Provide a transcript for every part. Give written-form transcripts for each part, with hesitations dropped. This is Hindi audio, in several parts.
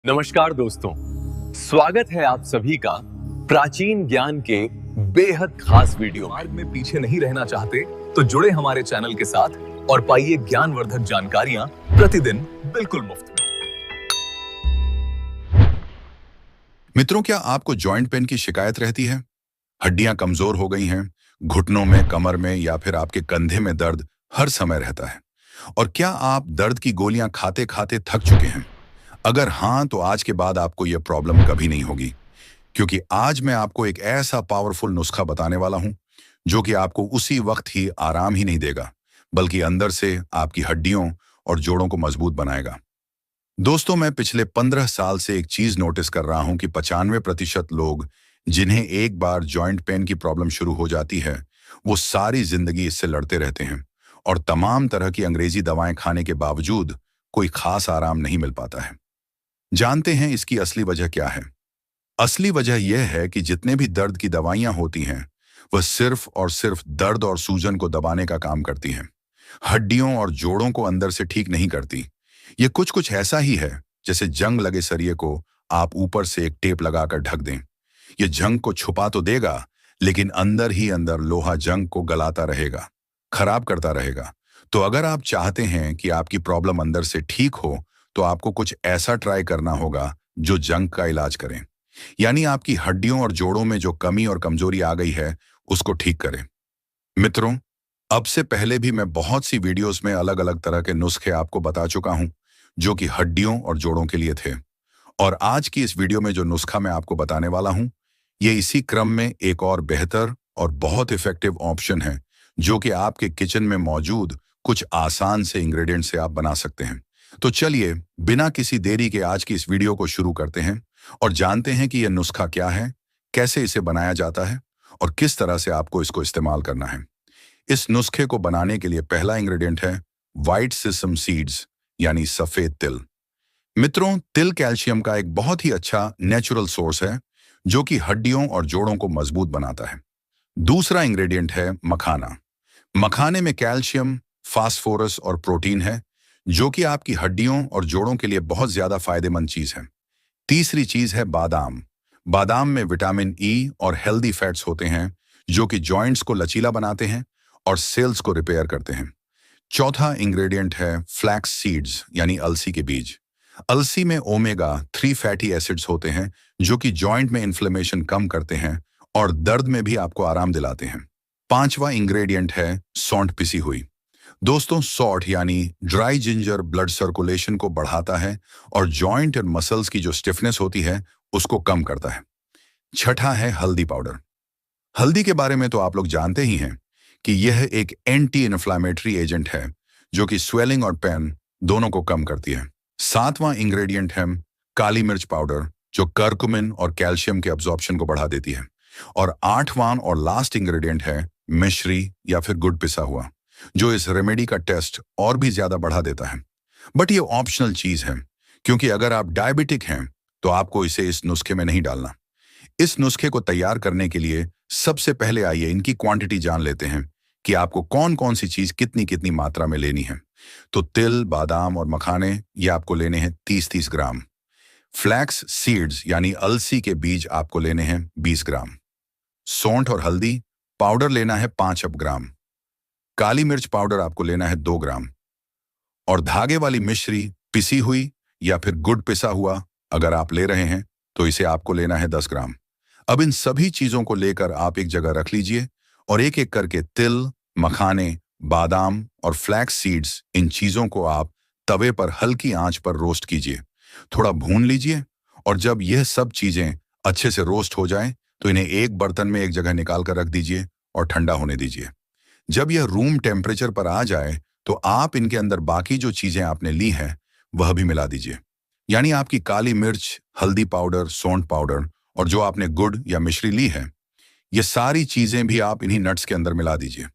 नमस्कार दोस्तों, स्वागत है आप सभी का प्राचीन ज्ञान के बेहद खास वीडियो मार्ग में पीछे नहीं रहना चाहते तो जुड़े हमारे चैनल के साथ और पाइए ज्ञानवर्धक जानकारियां प्रतिदिन बिल्कुल मुफ्त में। मित्रों, क्या आपको जॉइंट पेन की शिकायत रहती है? हड्डियां कमजोर हो गई हैं, घुटनों में, कमर में या फिर आपके कंधे में दर्द हर समय रहता है? और क्या आप दर्द की गोलियां खाते खाते थक चुके हैं? अगर हाँ, तो आज के बाद आपको यह प्रॉब्लम कभी नहीं होगी, क्योंकि आज मैं आपको एक ऐसा पावरफुल नुस्खा बताने वाला हूं जो कि आपको उसी वक्त ही आराम ही नहीं देगा, बल्कि अंदर से आपकी हड्डियों और जोड़ों को मजबूत बनाएगा। दोस्तों, मैं पिछले 15 साल से एक चीज नोटिस कर रहा हूं कि 95% लोग जिन्हें एक बार जॉइंट पेन की प्रॉब्लम शुरू हो जाती है, वो सारी जिंदगी इससे लड़ते रहते हैं और तमाम तरह की अंग्रेजी दवाएं खाने के बावजूद कोई खास आराम नहीं मिल पाता है। जानते हैं इसकी असली वजह क्या है? असली वजह यह है कि जितने भी दर्द की दवाइयां होती हैं, वह सिर्फ और सिर्फ दर्द और सूजन को दबाने का काम करती हैं। हड्डियों और जोड़ों को अंदर से ठीक नहीं करती। ये कुछ कुछ ऐसा ही है जैसे जंग लगे सरिये को आप ऊपर से एक टेप लगाकर ढक दें। ये जंग को छुपा तो देगा, लेकिन अंदर ही अंदर लोहा जंग को गलाता रहेगा, खराब करता रहेगा। तो अगर आप चाहते हैं कि आपकी प्रॉब्लम अंदर से ठीक हो, तो आपको कुछ ऐसा ट्राई करना होगा जो जंग का इलाज करें, यानी आपकी हड्डियों और जोड़ों में जो कमी और कमजोरी आ गई है उसको ठीक करें। मित्रों, अब से पहले भी मैं बहुत सी वीडियोस में अलग अलग तरह के नुस्खे आपको बता चुका हूं जो कि हड्डियों और जोड़ों के लिए थे, और आज की इस वीडियो में जो नुस्खा मैं आपको बताने वाला हूं, ये इसी क्रम में एक और बेहतर और बहुत इफेक्टिव ऑप्शन है जो कि आपके किचन में मौजूद कुछ आसान से इंग्रेडिएंट से आप बना सकते हैं। तो चलिए बिना किसी देरी के आज की इस वीडियो को शुरू करते हैं और जानते हैं कि यह नुस्खा क्या है, कैसे इसे बनाया जाता है और किस तरह से आपको इसको इस्तेमाल करना है। इस नुस्खे को बनाने के लिए पहला इंग्रेडिएंट है व्हाइट सेसम सीड्स, यानी सफेद तिल। मित्रों, तिल कैल्शियम का एक बहुत ही अच्छा नेचुरल सोर्स है जो कि हड्डियों और जोड़ों को मजबूत बनाता है। दूसरा इंग्रेडिएंट है मखाना। मखाने में कैल्शियम, फास्फोरस और प्रोटीन है जो कि आपकी हड्डियों और जोड़ों के लिए बहुत ज्यादा फायदेमंद चीज है। तीसरी चीज है बादाम। बादाम में विटामिन ई और हेल्दी फैट्स होते हैं जो कि जॉइंट्स को लचीला बनाते हैं और सेल्स को रिपेयर करते हैं। चौथा इंग्रेडिएंट है फ्लैक्स सीड्स, यानी अलसी के बीज। अलसी में ओमेगा 3 फैटी एसिड्स होते हैं जो कि जॉइंट में इन्फ्लेमेशन कम करते हैं और दर्द में भी आपको आराम दिलाते हैं। पांचवा इंग्रेडिएंट है सौंठ पिसी हुई। दोस्तों, सौंठ यानी ड्राई जिंजर ब्लड सर्कुलेशन को बढ़ाता है और जॉइंट और मसल्स की जो स्टिफनेस होती है उसको कम करता है। छठा है हल्दी पाउडर। हल्दी के बारे में तो आप लोग जानते ही हैं कि यह एक एंटी इन्फ्लामेटरी एजेंट है जो कि स्वेलिंग और पेन दोनों को कम करती है। सातवां इंग्रेडिएंट है काली मिर्च पाउडर, जो कर्कुमिन और कैल्शियम के अब्जॉर्प्शन को बढ़ा देती है। और आठवां और लास्ट इंग्रेडिएंट है मिश्री या फिर गुड़ पिसा हुआ, जो इस रेमेडी का टेस्ट और भी ज्यादा बढ़ा देता है। बट ये ऑप्शनल चीज है, क्योंकि अगर आप डायबिटिक हैं तो आपको इसे इस नुस्खे में नहीं डालना। इस नुस्खे को तैयार करने के लिए सबसे पहले आइए इनकी क्वांटिटी जान लेते हैं कि आपको कौन कौन सी चीज कितनी कितनी मात्रा में लेनी है। तो तिल, बादाम और मखाने ये आपको लेने हैं 30-30 ग्राम। फ्लैक्स सीड्स यानी अलसी के बीज आपको लेने हैं 20 ग्राम। सौंठ और हल्दी पाउडर लेना है 5 ग्राम। काली मिर्च पाउडर आपको लेना है 2 ग्राम। और धागे वाली मिश्री पिसी हुई या फिर गुड़ पिसा हुआ अगर आप ले रहे हैं तो इसे आपको लेना है 10 ग्राम। अब इन सभी चीजों को लेकर आप एक जगह रख लीजिए और एक एक करके तिल, मखाने, बादाम और फ्लैक्स सीड्स, इन चीजों को आप तवे पर हल्की आंच पर रोस्ट कीजिए, थोड़ा भून लीजिए। और जब यह सब चीजें अच्छे से रोस्ट हो जाएं तो इन्हें एक बर्तन में एक जगह निकाल कर रख दीजिए और ठंडा होने दीजिए। जब यह रूम टेम्परेचर पर आ जाए तो आप इनके अंदर बाकी जो चीजें आपने ली हैं वह भी मिला दीजिए, यानी आपकी काली मिर्च, हल्दी पाउडर, सौंठ पाउडर और जो आपने गुड़ या मिश्री ली है, ये सारी चीजें भी आप इन्हीं नट्स के अंदर मिला दीजिए।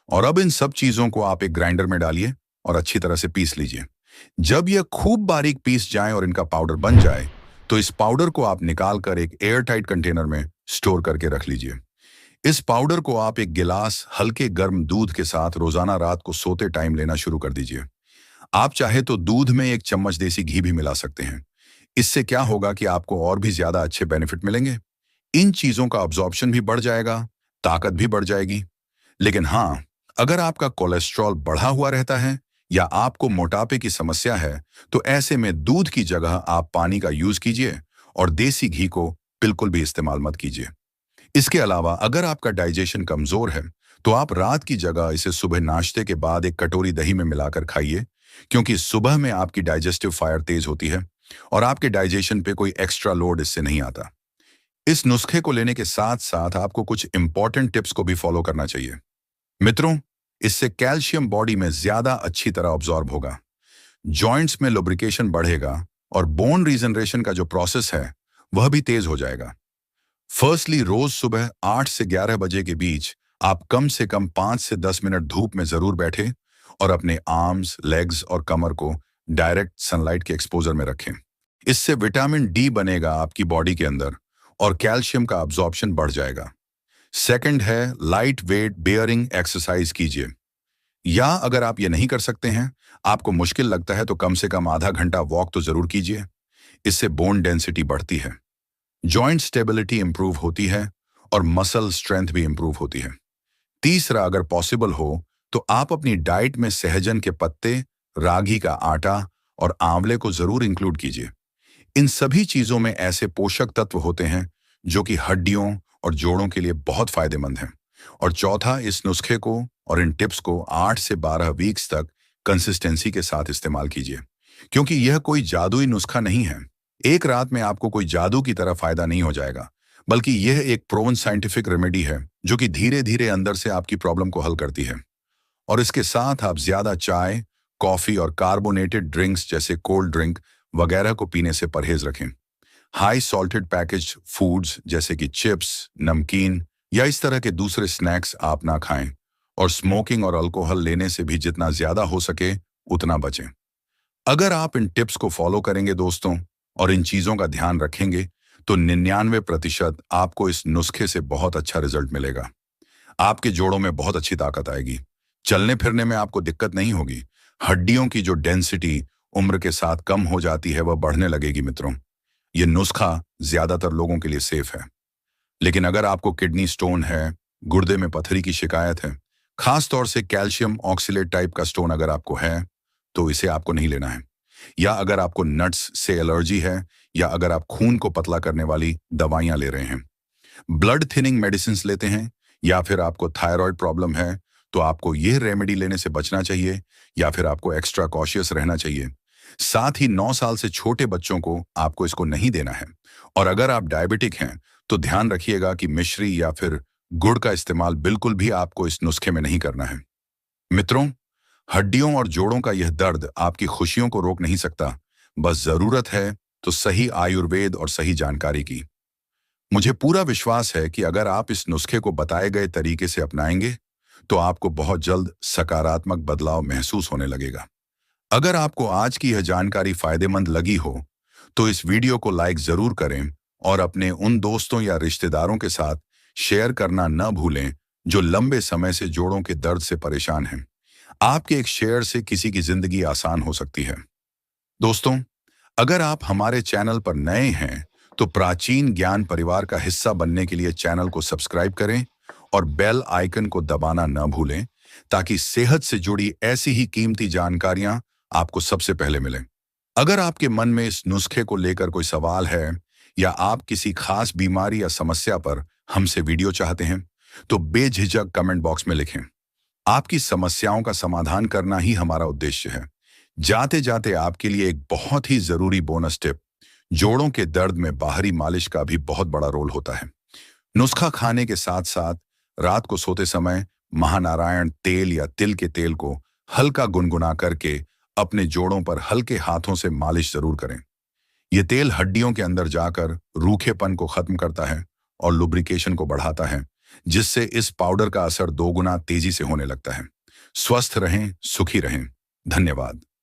और अब इन सब चीजों को आप एक ग्राइंडर में डालिए और अच्छी तरह से पीस लीजिए। जब यह खूब बारीक पीस जाए और इनका पाउडर बन जाए तो इस पाउडर को आप निकाल कर एक एयर टाइट कंटेनर में स्टोर करके रख लीजिए। इस पाउडर को आप एक गिलास हल्के गर्म दूध के साथ रोजाना रात को सोते टाइम लेना शुरू कर दीजिए। आप चाहे तो दूध में 1 चम्मच देसी घी भी मिला सकते हैं। इससे क्या होगा कि आपको और भी ज्यादा अच्छे बेनिफिट मिलेंगे। इन चीजों का अब्जॉर्प्शन भी बढ़ जाएगा, ताकत भी बढ़ जाएगी। लेकिन हाँ, अगर आपका कोलेस्ट्रॉल बढ़ा हुआ रहता है या आपको मोटापे की समस्या है, तो ऐसे में दूध की जगह आप पानी का यूज कीजिए और देसी घी को बिल्कुल भी इस्तेमाल मत कीजिए। इसके अलावा अगर आपका डाइजेशन कमजोर है, तो आप रात की जगह इसे सुबह नाश्ते के बाद एक कटोरी दही में मिलाकर खाइए, क्योंकि सुबह में आपकी डाइजेस्टिव फायर तेज होती है और आपके डाइजेशन पे कोई एक्स्ट्रा लोड इससे नहीं आता। इस नुस्खे को लेने के साथ साथ आपको कुछ इंपॉर्टेंट टिप्स को भी फॉलो करना चाहिए। मित्रों, इससे कैल्शियम बॉडी में ज्यादा अच्छी तरह ऑब्जॉर्ब होगा, जॉइंट्स में लुब्रिकेशन बढ़ेगा और बोन रीजनरेशन का जो प्रोसेस है वह भी तेज हो जाएगा। फर्स्टली, रोज सुबह 8 से 11 बजे के बीच आप कम से कम 5 से 10 मिनट धूप में जरूर बैठे और अपने आर्म्स, लेग्स और कमर को डायरेक्ट सनलाइट के एक्सपोजर में रखें। इससे विटामिन डी बनेगा आपकी बॉडी के अंदर और कैल्शियम का अब्जॉर्प्शन बढ़ जाएगा। सेकंड है, लाइट वेट बेयरिंग एक्सरसाइज कीजिए, या अगर आप ये नहीं कर सकते हैं, आपको मुश्किल लगता है, तो कम से कम आधा घंटा वॉक तो जरूर कीजिए। इससे बोन डेंसिटी बढ़ती है, जॉइंट स्टेबिलिटी इंप्रूव होती है और मसल स्ट्रेंथ भी इंप्रूव होती है। तीसरा, अगर पॉसिबल हो तो आप अपनी डाइट में सहजन के पत्ते, रागी का आटा और आंवले को जरूर इंक्लूड कीजिए। इन सभी चीजों में ऐसे पोषक तत्व होते हैं जो कि हड्डियों और जोड़ों के लिए बहुत फायदेमंद हैं। और चौथा, इस नुस्खे को और इन टिप्स को 8 से 12 वीक्स तक कंसिस्टेंसी के साथ इस्तेमाल कीजिए, क्योंकि यह कोई जादुई नुस्खा नहीं है। एक रात में आपको कोई जादू की तरह फायदा नहीं हो जाएगा, बल्कि यह एक प्रूवन साइंटिफिक रेमेडी है जो कि धीरे धीरे अंदर से आपकी प्रॉब्लम को हल करती है। और इसके साथ आप ज्यादा चाय, कॉफी और कार्बोनेटेड ड्रिंक्स जैसे कोल्ड ड्रिंक वगैरह को पीने से परहेज रखें। हाई सॉल्टेड पैकेज फूड्स जैसे कि चिप्स, नमकीन या इस तरह के दूसरे स्नैक्स आप ना खाएं, और स्मोकिंग और अल्कोहल लेने से भी जितना ज्यादा हो सके उतना बचें। अगर आप इन टिप्स को फॉलो करेंगे दोस्तों, और इन चीजों का ध्यान रखेंगे, तो 99% आपको इस नुस्खे से बहुत अच्छा रिजल्ट मिलेगा। आपके जोड़ों में बहुत अच्छी ताकत आएगी, चलने फिरने में आपको दिक्कत नहीं होगी, हड्डियों की जो डेंसिटी उम्र के साथ कम हो जाती है वह बढ़ने लगेगी। मित्रों, यह नुस्खा ज्यादातर लोगों के लिए सेफ है, लेकिन अगर आपको किडनी स्टोन है, गुर्दे में पथरी की शिकायत है, खास तौर से कैल्शियम ऑक्सलेट टाइप का स्टोन अगर आपको है, तो इसे आपको नहीं लेना है। या अगर आपको नट्स से एलर्जी है, या अगर आप खून को पतला करने वाली दवाइयां ले रहे हैं, ब्लड थिनिंग मेडिसिन लेते हैं, या फिर आपको थायराइड प्रॉब्लम है, तो आपको यह रेमेडी लेने से बचना चाहिए, या फिर आपको एक्स्ट्रा कॉशियस रहना चाहिए। साथ ही 9 साल से छोटे बच्चों को आपको इसको नहीं देना है। और अगर आप डायबिटिक हैं, तो ध्यान रखिएगा कि मिश्री या फिर गुड़ का इस्तेमाल बिल्कुल भी आपको इस नुस्खे में नहीं करना है। मित्रों, हड्डियों और जोड़ों का यह दर्द आपकी खुशियों को रोक नहीं सकता, बस जरूरत है तो सही आयुर्वेद और सही जानकारी की। मुझे पूरा विश्वास है कि अगर आप इस नुस्खे को बताए गए तरीके से अपनाएंगे, तो आपको बहुत जल्द सकारात्मक बदलाव महसूस होने लगेगा। अगर आपको आज की यह जानकारी फायदेमंद लगी हो, तो इस वीडियो को लाइक जरूर करें और अपने उन दोस्तों या रिश्तेदारों के साथ शेयर करना न भूलें जो लंबे समय से जोड़ों के दर्द से परेशान हैं। आपके एक शेयर से किसी की जिंदगी आसान हो सकती है। दोस्तों, अगर आप हमारे चैनल पर नए हैं, तो प्राचीन ज्ञान परिवार का हिस्सा बनने के लिए चैनल को सब्सक्राइब करें और बेल आइकन को दबाना न भूलें, ताकि सेहत से जुड़ी ऐसी ही कीमती जानकारियां आपको सबसे पहले मिलें। अगर आपके मन में इस नुस्खे को लेकर कोई सवाल है, या आप किसी खास बीमारी या समस्या पर हमसे वीडियो चाहते हैं, तो बेझिझक कमेंट बॉक्स में लिखें। आपकी समस्याओं का समाधान करना ही हमारा उद्देश्य है। जाते जाते आपके लिए एक बहुत ही जरूरी बोनस टिप, जोड़ों के दर्द में बाहरी मालिश का भी बहुत बड़ा रोल होता है। नुस्खा खाने के साथ साथ रात को सोते समय महानारायण तेल या तिल के तेल को हल्का गुनगुना करके अपने जोड़ों पर हल्के हाथों से मालिश जरूर करें। यह तेल हड्डियों के अंदर जाकर रूखेपन को खत्म करता है और लुब्रिकेशन को बढ़ाता है, जिससे इस पाउडर का असर 2 गुना तेजी से होने लगता है। स्वस्थ रहें, सुखी रहें। धन्यवाद।